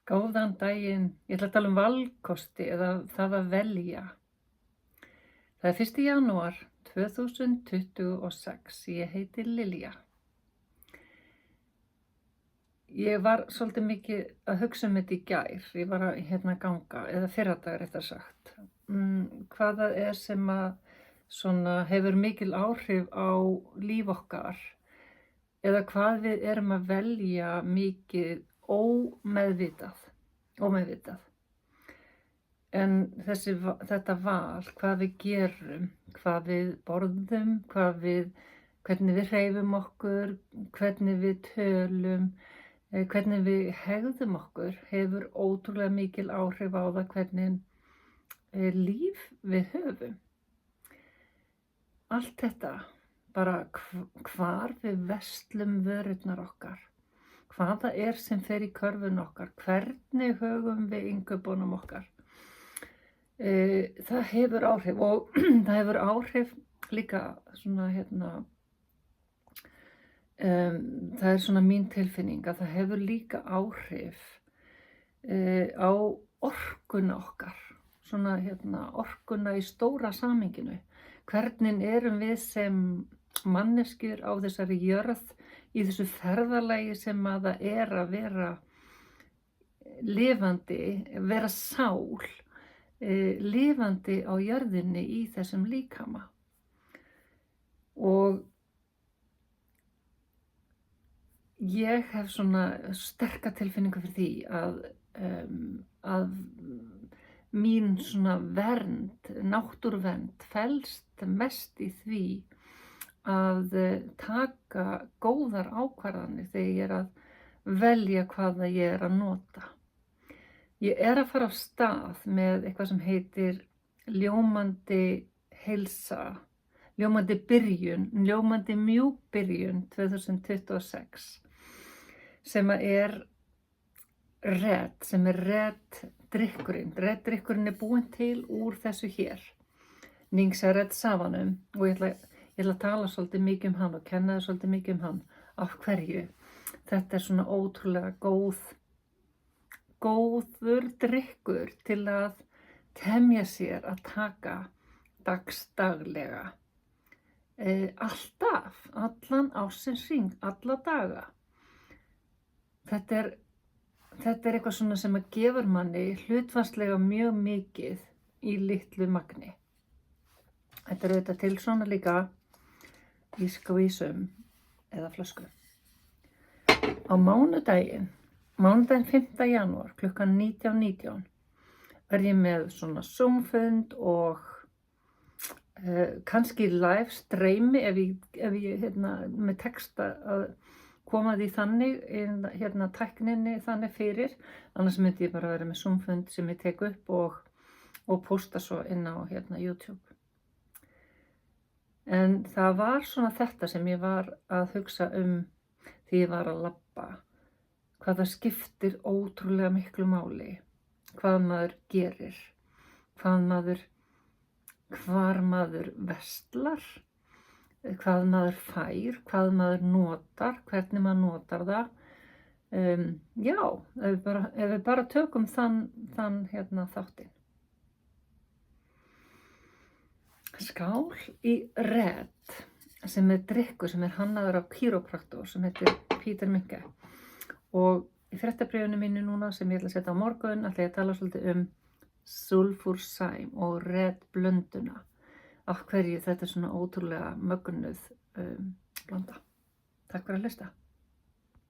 Góðan daginn. Ég ætla að tala um valkosti eða það að velja. Það er 1. janúar 2026. Ég heiti Lilja. Ég var svolítið mikið að hugsa þetta í gær. Ég var að ganga, eða fyrradag réttar sagt. Hvað það er sem að hefur mikil áhrif á líf okkar eða hvað við erum að velja mikið ómeðvitað. En þetta val, hvað við gerum, hvað við borðum, hvernig við hreyfum okkur, hvernig við tölum, hvernig við hegðum okkur, hefur ótrúlega mikil áhrif á það hvernig líf við höfum. Allt þetta, bara hvar við verslum vörurnar okkar, hvað það er sem fer í körfun okkar, hvernig högum við innkaupunum okkar. Það hefur áhrif og það hefur áhrif líka það er mín tilfinning að það hefur líka áhrif á orkuna okkar, orkuna í stóra samhenginu. Hvernig erum við sem manneskjur á þessari jörð í þessu ferðalagi sem að það er að vera lifandi, vera sál, lifandi á jörðinni í þessum líkama. Og ég hef sterka tilfinningu fyrir því að mín vernd, náttúruvernd felst mest í því að taka góðar ákvarðanir þegar ég er að velja hvað ég er að nota. Ég er að fara af stað með eitthvað sem heitir ljómandi heilsa, ljómandi byrjun, ljómandi mjúk byrjun 2026 sem er RED, sem er RED-drykkurinn. RED-drykkurinn er búinn til úr þessu hér, Ningxia Red Savanum, og ég ætla að tala svolítið mikið um hann og kenna þér svolítið mikið um hann. Af hverju? Þetta er ótrúlega góður drykkur til að temja sér að taka dagsdaglega. Alltaf, allan ársins hring, alla daga. Þetta er eitthvað sem að gefur manni hlutfallslega mjög mikið í litlu magni. Þetta er auðvitað til svona líka í skvísum eða flöskum. Á mánudaginn 5. janúar klukkan 19:19 verð ég með Zoom-fund og kannski live streymi ef ég með texta að koma því þannig, tækninni þannig fyrir, annars myndi ég bara vera með Zoom-fund sem ég tek upp og posta svo inn á YouTube. En það var þetta sem ég var að hugsa því ég var að labba, hvað það skiptir ótrúlega miklu máli, hvað maður gerir, hvar maður verslar, hvað maður fær, hvað maður notar, hvernig maður notar það. Ef við bara tökum þann þáttinn. Skál í RED, sem er drykkur sem er hannaður af kýrópraktor sem heitir Peter Minke. Og í fréttabréfinu mínu núna sem ég ætla að setja á morgun ætla ég að tala svolítið um sulfúrsäm og RED blönduna. Af hverju þetta er ótrúlega mögnuð blanda. Takk fyrir að hlusta.